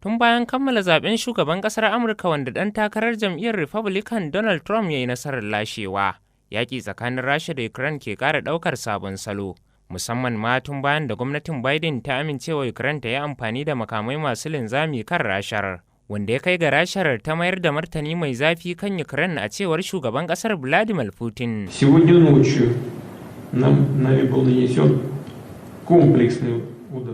Tun bayan kammala zaben shugaban ƙasar Amurka wanda ɗan takarar jam'iyyar Republican Donald Trump ya yi nasarar lashewa, yaƙi tsakanin Rasha da Ukraine ke ƙara ɗaukar sabon salo, musamman ma tun bayan da gwamnatin Biden ta amincewa Ukraine ta yi amfani da makamai masu linzami kan Rashar, wanda ya kai ga Rashar ta mayar da martani mai zafi kan Ukraine a cewar shugaban ƙasar Vladimir Putin. Сегодня ночью нами был нанесен комплексный.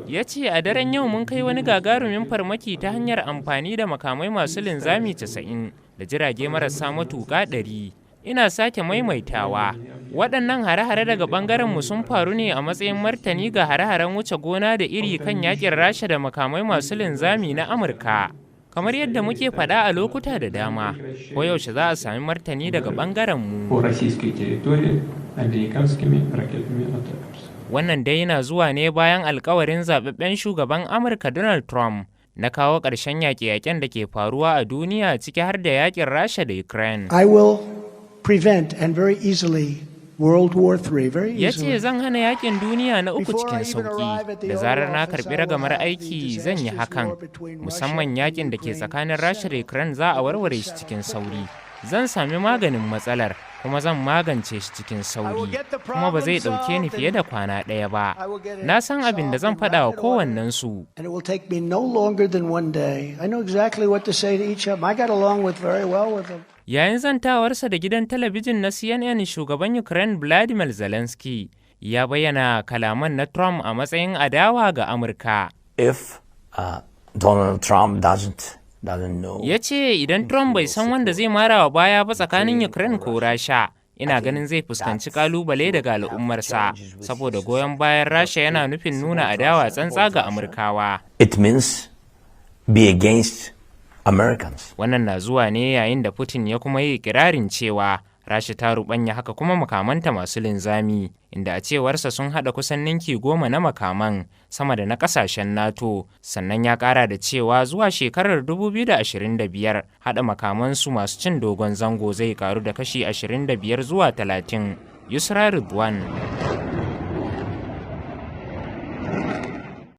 Ya ce a daren yau mun kai wani gagarumin farmaki ta hanyar amfani da makamai masu linzami 90 da jirage marasa matuƙa 100. Ina sake maimaitawa, waɗannan hare-hare daga ɓangarenmu sun faru ne a matsayin martani ga hare-haren wuce gona da iri kan yakin Rasha da makamai masu linzami na Amurka. Kamar yadda muke faɗa a lokuta da dama, koyaushe za a sami martani daga ɓangarenmu. Wannan dai yana zuwa ne bayan alkawarin zaɓaɓɓen shugaban Amurka Donald Trump na kawo ƙarshen yaƙe-yaƙen da ke faruwa a duniya ciki har da yaƙin Rasha da Ukraine. I will prevent and very easily World War III, very easily. Ya ce zan hana yaƙin duniya na uku cikin sauƙi, da zarar na karɓi ragamar aiki zan yi hakan, musamman yaƙin da ke tsakanin Rasha da Ukraine za a warware shi cikin sauri. Zan sami maganin matsalar, kuma zan magance shi cikin sauri, kuma ba zai ɗauke ni fiye da kwana ɗaya ba. Na san abin da zan faɗa wa kowannensu. Yayin zantawarsa da gidan talabijin na CNN, shugaban Ukraine Vladimir Zelensky ya bayyana kalaman na Trump a matsayin adawa ga Amurka. If Donald Trump doesn't Ya ce idan Trump bai san wanda zai mara wa baya ba tsakanin Ukraine ko Rasha, ina ganin zai fuskanci kalubale daga al'ummarsa, saboda goyon bayan Rasha yana nufin nuna adawa tsantsa ga Amurkawa. It means be against Americans. Wannan na zuwa ne yayin da Putin ya kuma yi ikirarin cewa Rasha ta rubanya haka kuma makamanta masu linzami, inda a cewarsa sun haɗa kusan ninki 10 na makaman sama da na ƙasashen NATO, sannan ya ƙara da cewa zuwa shekarar 2025 haɗa makamansu masu cin dogon zango zai ƙaru da kashi 25 zuwa 30. Yusra Ridwan.